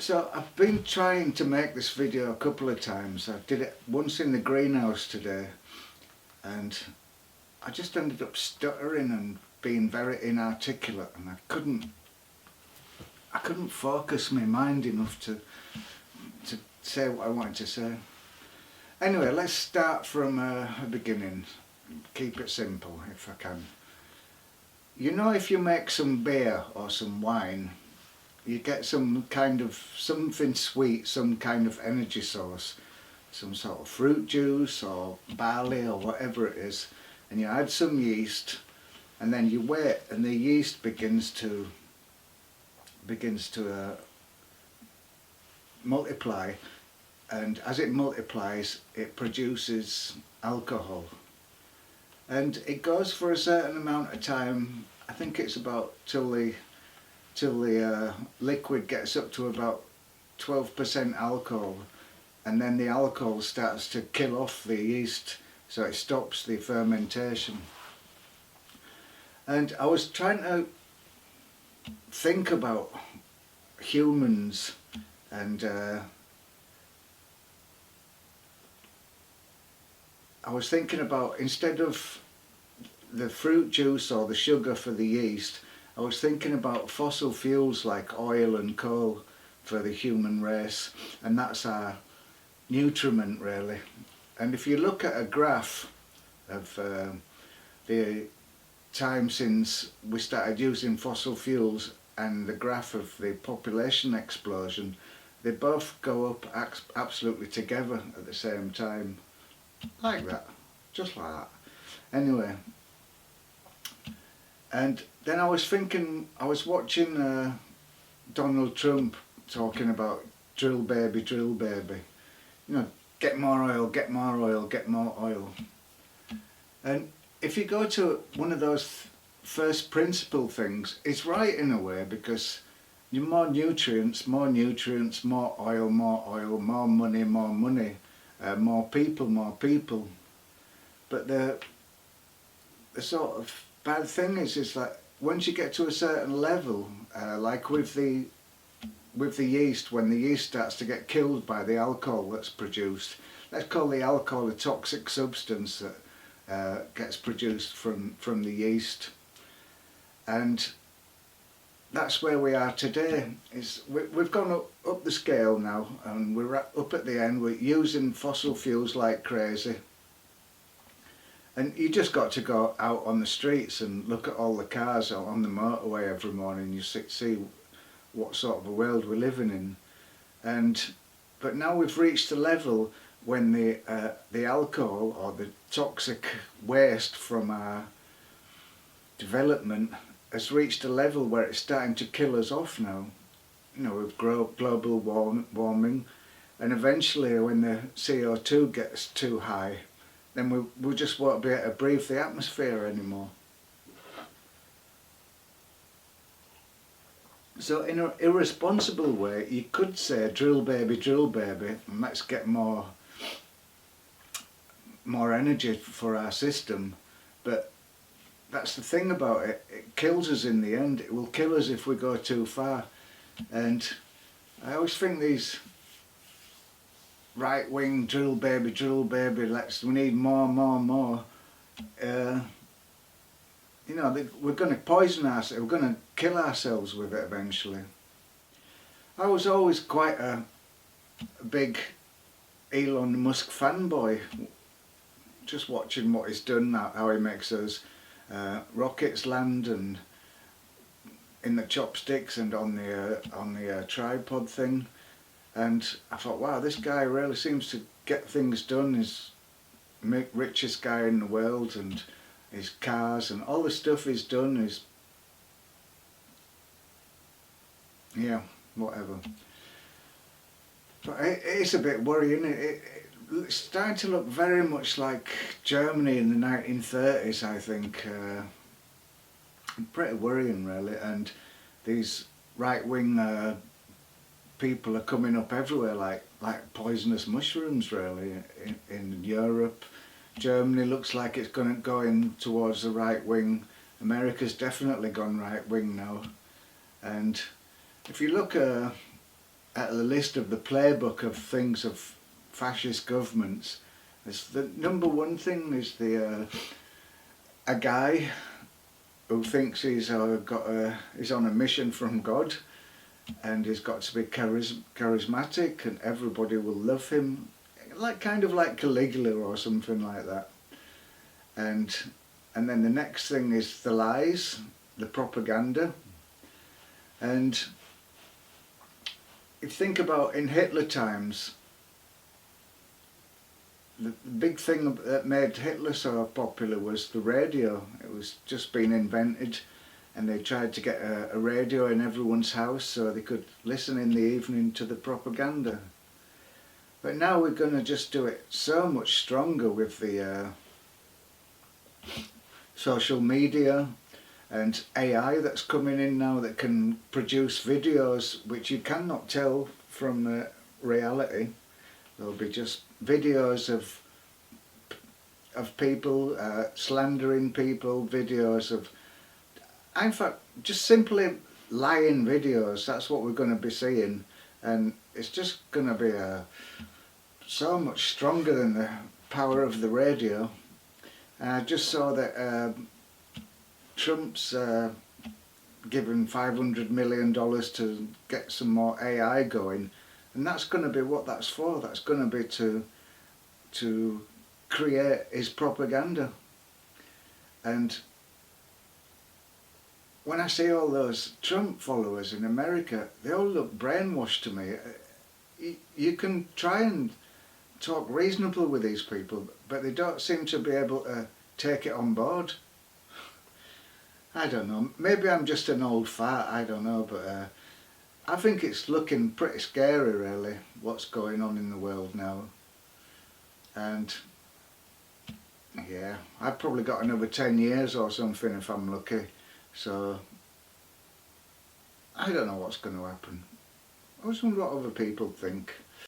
So I've been trying to make this video a couple of times. I did it once in the greenhouse today and I just ended up stuttering and being very inarticulate, and I couldn't focus my mind enough to say what I wanted to say. Anyway, let's start from the beginning. Keep it simple if I can. You know, if you make some beer or some wine, you get some kind of something sweet, some kind of energy source, some sort of fruit juice or barley or whatever it is, and you add some yeast and then you wait, and the yeast begins to multiply, and as it multiplies it produces alcohol, and it goes for a certain amount of time. I think it's about till the liquid gets up to about 12% alcohol, and then the alcohol starts to kill off the yeast, so it stops the fermentation. And I was trying to think about humans, and I was thinking about, instead of the fruit juice or the sugar for the yeast, I was thinking about fossil fuels like oil and coal for the human race, and that's our nutriment really. And if you look at a graph of the time since we started using fossil fuels and the graph of the population explosion, they both go up absolutely together at the same time, like that, just like that. Anyway, and then I was thinking, I was watching Donald Trump talking about drill baby, you know, get more oil, get more oil, get more oil. And if you go to one of those first principle things, it's right in a way, because you more nutrients, more oil, more money, more people. But the sort of bad thing is that once you get to a certain level, like with the yeast, when the yeast starts to get killed by the alcohol that's produced, let's call the alcohol a toxic substance that gets produced from the yeast. And that's where we are today. We've gone up the scale now, and we're up at the end. We're using fossil fuels like crazy. And you just got to go out on the streets and look at all the cars on the motorway every morning. You see what sort of a world we're living in. But now we've reached a level when the alcohol or the toxic waste from our development has reached a level where it's starting to kill us off now. You know, with global warming, and eventually when the CO2 gets too high, then we just won't be able to breathe the atmosphere anymore. So in an irresponsible way, you could say drill baby, and let's get more energy for our system. But that's the thing about it, it kills us in the end. It will kill us if we go too far. And I always think these right wing drill baby, we need more. You know, we're going to poison ourselves, we're going to kill ourselves with it eventually. I was always quite a big Elon Musk fanboy, just watching what he's done, how he makes those rockets land, and in the chopsticks and on the tripod thing. And I thought, wow, this guy really seems to get things done. He's the richest guy in the world, and his cars and all the stuff he's done is, yeah, whatever. But it's a bit worrying. It's starting to look very much like Germany in the 1930s, I think. Pretty worrying really, and these right-wing people are coming up everywhere like poisonous mushrooms really, in Europe. Germany looks like it's going to go in towards the right wing. America's definitely gone right wing now. And if you look at the list of the playbook of things of fascist governments, the number one thing is a guy who thinks he's he's on a mission from God, and he's got to be charismatic, and everybody will love him, kind of like Caligula or something like that. And then the next thing is the lies, the propaganda. And if you think about in Hitler times, the big thing that made Hitler so popular was the radio. It was just being invented, and they tried to get a radio in everyone's house so they could listen in the evening to the propaganda. But now we're going to just do it so much stronger with the social media and AI that's coming in now that can produce videos which you cannot tell from reality. There'll be just videos of people slandering people, videos of, in fact, just simply lying videos. That's what we're going to be seeing, and it's just going to be so much stronger than the power of the radio. And I just saw that Trump's given $500 million to get some more AI going, and that's going to be what that's for. That's going to be to create his propaganda. And when I see all those Trump followers in America, they all look brainwashed to me. You can try and talk reasonable with these people, but they don't seem to be able to take it on board. I don't know, maybe I'm just an old fart, I don't know, but I think it's looking pretty scary really, what's going on in the world now. And yeah, I've probably got another 10 years or something if I'm lucky, so I don't know what's going to happen. I just wonder what other people think.